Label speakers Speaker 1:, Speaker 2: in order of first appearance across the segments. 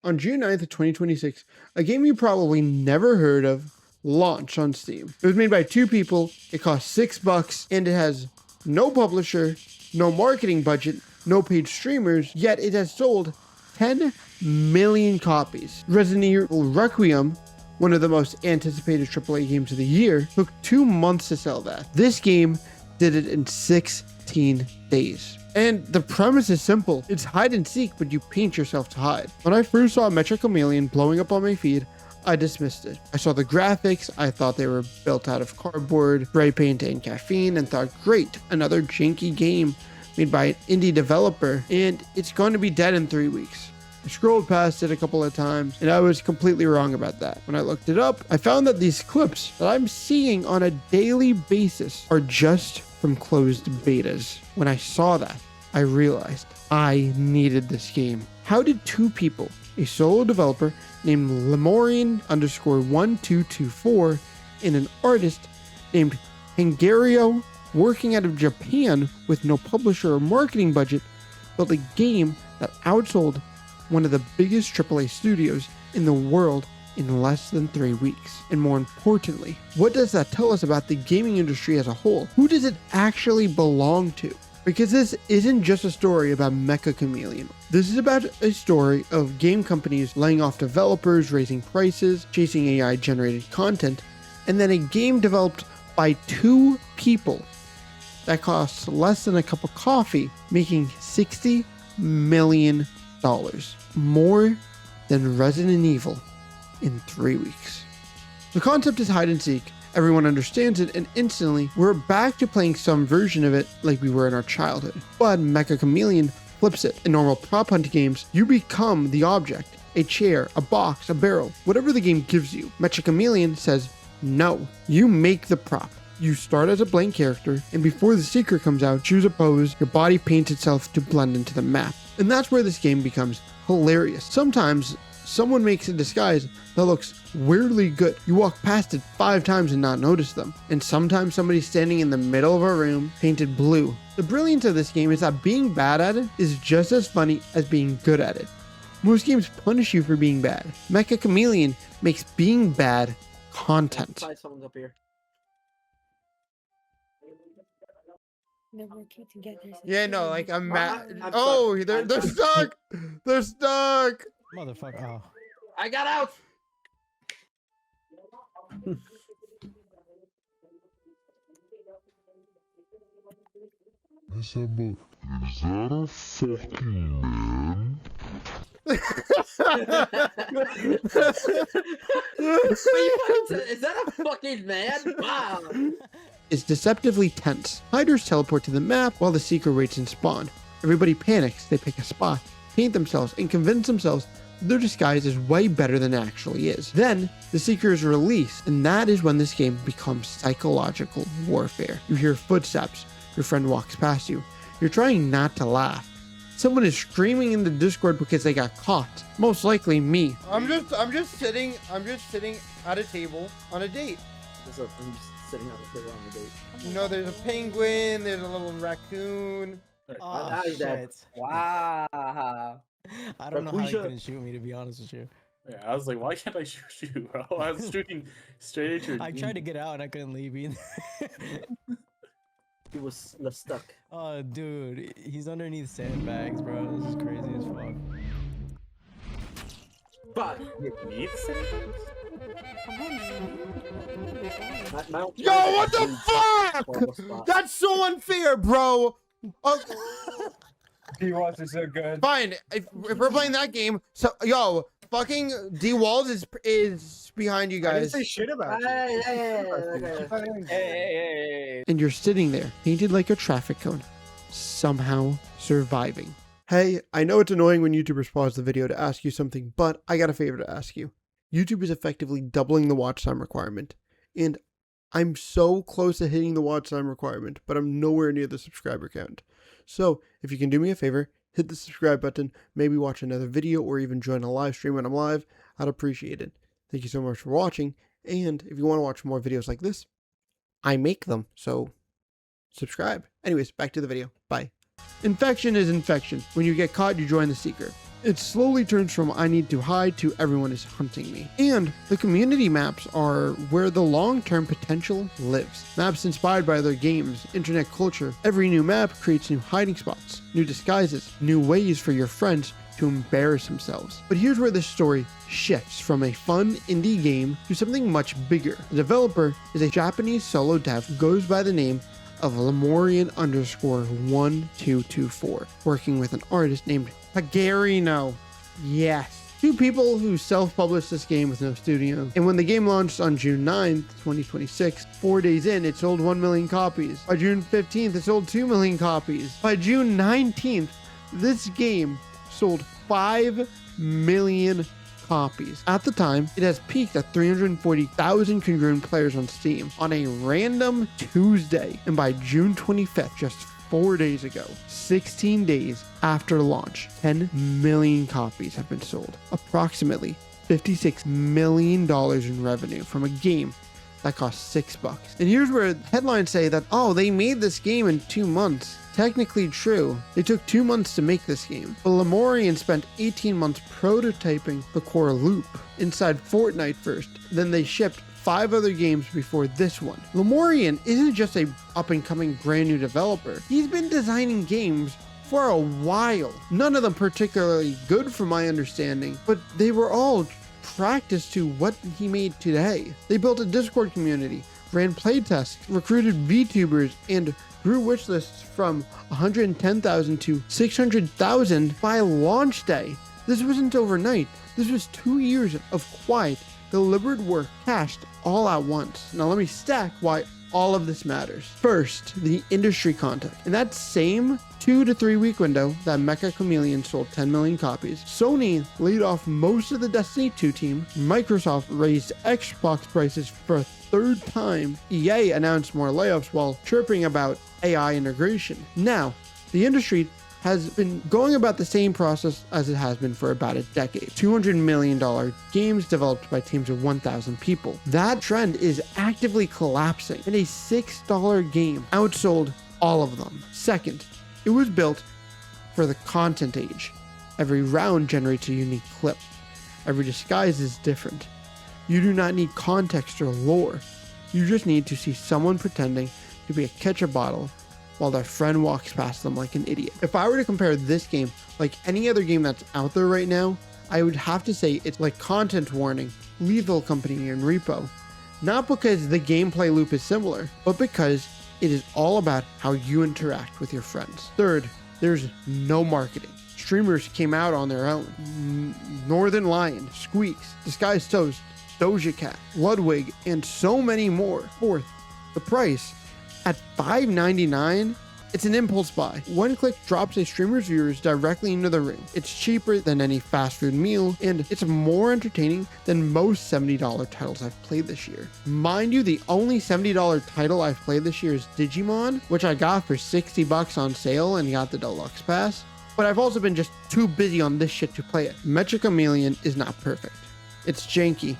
Speaker 1: On June 9th of 2026, a game you probably never heard of launched on Steam. It was made by 2 people, it cost $6, and it has no publisher, no marketing budget, no paid streamers, yet it has sold 10 million copies. Resident Evil Requiem, one of the most anticipated AAA games of the year, took 2 months to sell that. This game did it in 16 days. And the premise is simple. It's hide and seek, but you paint yourself to hide. When I first saw Mecca Chameleon blowing up on my feed, I dismissed it. I saw the graphics, I thought they were built out of cardboard, spray paint, and caffeine, and thought, great, another janky game made by an indie developer, and it's going to be dead in 3 weeks. I scrolled past it a couple of times, and I was completely wrong about that. When I looked it up, I found that these clips that I'm seeing on a daily basis are just from closed betas. When I saw that, I realized I needed this game. How did 2 people, a solo developer named Lemorian_1224 and an artist named Hangario, working out of Japan with no publisher or marketing budget, built a game that outsold one of the biggest AAA studios in the world in less than 3 weeks? And more importantly, what does that tell us about the gaming industry as a whole? Who does it actually belong to? Because this isn't just a story about Mecca Chameleon. This is about a story of game companies laying off developers, raising prices, chasing AI-generated content, and then a game developed by 2 people that costs less than a cup of coffee, making $60 million. More than Resident Evil in 3 weeks. The concept is hide and seek. Everyone understands it, and instantly, we're back to playing some version of it like we were in our childhood. But Mecca Chameleon flips it. In normal prop hunt games, you become the object. A chair, a box, a barrel, whatever the game gives you. Mecca Chameleon says, no, you make the prop. You start as a blank character, and before the secret comes out, choose a pose, your body paints itself to blend into the map. And that's where this game becomes hilarious. Sometimes, someone makes a disguise that looks weirdly good. You walk past it 5 times and not notice them. And sometimes somebody's standing in the middle of a room painted blue. The brilliance of this game is that being bad at it is just as funny as being good at it. Most games punish you for being bad. Mecca Chameleon makes being bad content.
Speaker 2: Someone's up here.
Speaker 1: Yeah, no, like I'm mad. Oh, they're stuck. They're stuck.
Speaker 3: Motherfucker. Oh.
Speaker 2: I got out.
Speaker 4: Is that a fucking man?
Speaker 2: Is that a fucking man? Wow.
Speaker 1: Is deceptively tense. Hiders teleport to the map while the seeker waits in spawn. Everybody panics, they pick a spot, paint themselves, and convince themselves their disguise is way better than it actually is. Then, the seeker is released, and that is when this game becomes psychological warfare. You hear footsteps, your friend walks past you. You're trying not to laugh. Someone is screaming in the Discord because they got caught. Most likely me. I'm just sitting at a table on a date.
Speaker 2: I'm just sitting on the table on the date.
Speaker 1: You know, there's a penguin, there's a little raccoon.
Speaker 2: Oh, shit. Wow.
Speaker 3: I don't know how you couldn't shoot me, to be honest with you.
Speaker 5: Yeah, I was like, why can't I shoot you, bro? I was shooting straight at your
Speaker 3: I tried to get out and I couldn't leave either.
Speaker 2: He was stuck.
Speaker 3: Oh, dude, he's underneath sandbags, bro. This is crazy as fuck.
Speaker 2: But
Speaker 1: yo, what the fuck? That's so unfair, bro.
Speaker 6: D Walls is so good.
Speaker 1: Fine, if we're playing that game, so yo, fucking D Walls is behind you
Speaker 6: I didn't
Speaker 1: guys.
Speaker 6: say shit about you.
Speaker 2: Hey.
Speaker 1: And you're sitting there, painted like a traffic cone, somehow surviving. Hey, I know it's annoying when YouTubers pause the video to ask you something, but I got a favor to ask you. YouTube is effectively doubling the watch time requirement, and I'm so close to hitting the watch time requirement, but I'm nowhere near the subscriber count. So, if you can do me a favor, hit the subscribe button, maybe watch another video, or even join a live stream when I'm live, I'd appreciate it. Thank you so much for watching, and if you want to watch more videos like this, I make them, so subscribe. Anyways, back to the video. Bye. Infection is infection. When you get caught, you join the seeker. It slowly turns from I need to hide to everyone is hunting me. And the community maps are where the long-term potential lives. Maps inspired by other games, internet culture. Every new map creates new hiding spots, new disguises, new ways for your friends to embarrass themselves. But here's where this story shifts from a fun indie game to something much bigger. The developer is a Japanese solo dev who goes by the name of Lemurian_1224, working with an artist named Pagarino. Yes. Two people who self-published this game with no studio. And when the game launched on June 9th, 2026, 4 days in, it sold 1 million copies. By June 15th, it sold 2 million copies. By June 19th, this game sold 5 million copies. At the time, it has peaked at 340,000 congruent players on Steam on a random Tuesday. And by June 25th, just 4 days ago, 16 days after launch, 10 million copies have been sold. Approximately $56 million in revenue from a game that cost $6. And here's where headlines say that, oh, they made this game in 2 months. Technically true. They took 2 months to make this game, but Lemurian spent 18 months prototyping the core loop inside Fortnite first. Then they shipped 5 other games before this one. Lemurian isn't just a up-and-coming brand new developer. He's been designing games for a while. None of them particularly good from my understanding, but they were all practice to what he made today. They built a Discord community, ran playtests, recruited VTubers, and grew wishlists from 110,000 to 600,000 by launch day. This wasn't overnight. This was 2 years of quiet, deliberate work cashed all at once. Now let me stack why all of this matters. First, the industry context. In that same 2 to 3 week window that Mecca Chameleon sold 10 million copies, Sony laid off most of the Destiny 2 team, Microsoft raised Xbox prices for a 3rd time, EA announced more layoffs while chirping about AI integration. Now, the industry has been going about the same process as it has been for about a decade. $200 million games developed by teams of 1,000 people. That trend is actively collapsing, and a $6 game outsold all of them. Second, it was built for the content age. Every round generates a unique clip. Every disguise is different. You do not need context or lore. You just need to see someone pretending to be a ketchup bottle while their friend walks past them like an idiot. If I were to compare this game like any other game that's out there right now, I would have to say it's like Content Warning, Lethal Company, and Repo. Not because the gameplay loop is similar, but because it is all about how you interact with your friends. Third, there's no marketing. Streamers came out on their own. Northern Lion, Squeaks, Disguised Toast, Doja Cat, Ludwig, and so many more. Fourth, the price. At $5.99, it's an impulse buy. One click drops a streamer's viewers directly into the ring. It's cheaper than any fast food meal, and it's more entertaining than most $70 titles I've played this year. Mind you, the only $70 title I've played this year is Digimon, which I got for $60 on sale and got the deluxe pass. But I've also been just too busy on this shit to play it. Mecca Chameleon is not perfect. It's janky.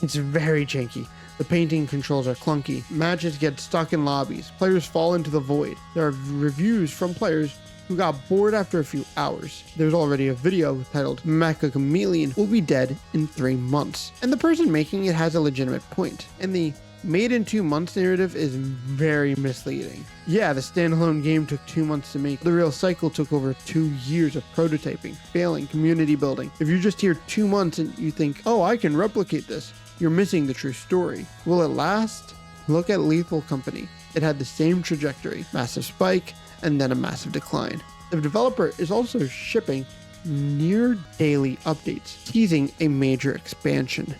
Speaker 1: It's very janky. The painting controls are clunky. Matches get stuck in lobbies. Players fall into the void. There are reviews from players who got bored after a few hours. There's already a video titled Mecca Chameleon will be dead in 3 months. And the person making it has a legitimate point. And the made in 2 months narrative is very misleading. Yeah, the standalone game took 2 months to make. The real cycle took over 2 years of prototyping, failing, community building. If you're just here 2 months and you think, oh, I can replicate this, you're missing the true story. Will it last? Look at Lethal Company. It had the same trajectory, massive spike, and then a massive decline. The developer is also shipping near daily updates, teasing a major expansion.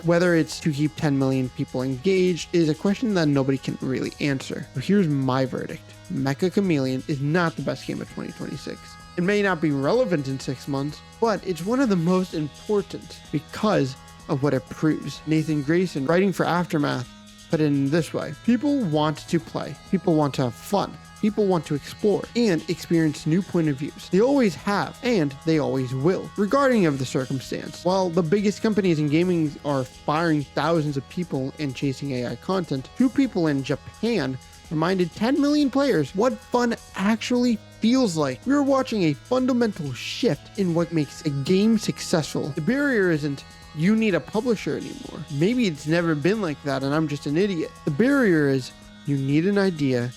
Speaker 1: Whether it's to keep 10 million people engaged is a question that nobody can really answer. But here's my verdict. Mecca Chameleon is not the best game of 2026. It may not be relevant in 6 months, but it's one of the most important because of what it proves. Nathan Grayson, writing for Aftermath, put it in this way. People want to play. People want to have fun. People want to explore and experience new point of views. They always have, and they always will, regarding of the circumstance. While the biggest companies in gaming are firing thousands of people and chasing AI content, 2 people in Japan reminded 10 million players what fun actually feels like we are watching a fundamental shift in what makes a game successful. The barrier isn't you need a publisher anymore. Maybe it's never been like that and I'm just an idiot. The barrier is you need an idea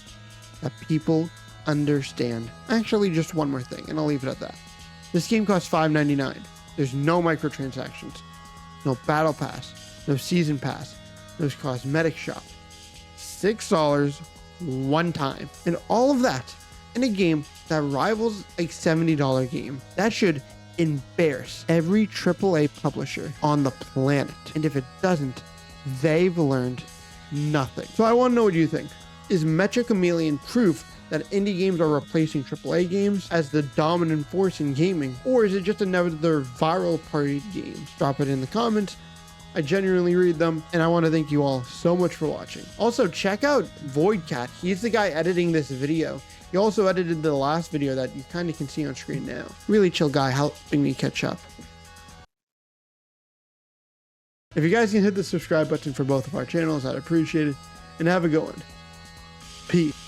Speaker 1: that people understand. Actually, just one more thing, and I'll leave it at that. This game costs $5.99. There's no microtransactions, no battle pass, no season pass, no cosmetic shop. $6 one time. And all of that in a game that rivals a $70 game. That should embarrass every AAA publisher on the planet. And if it doesn't, they've learned nothing. So I want to know what you think. Is Mecca Chameleon proof that indie games are replacing AAA games as the dominant force in gaming? Or is it just another viral party game? Drop it in the comments. I genuinely read them, and I want to thank you all so much for watching. Also, check out Voidcat. He's the guy editing this video. He also edited the last video that you kind of can see on screen now. Really chill guy, helping me catch up. If you guys can hit the subscribe button for both of our channels, I'd appreciate it. And have a good one. Peace.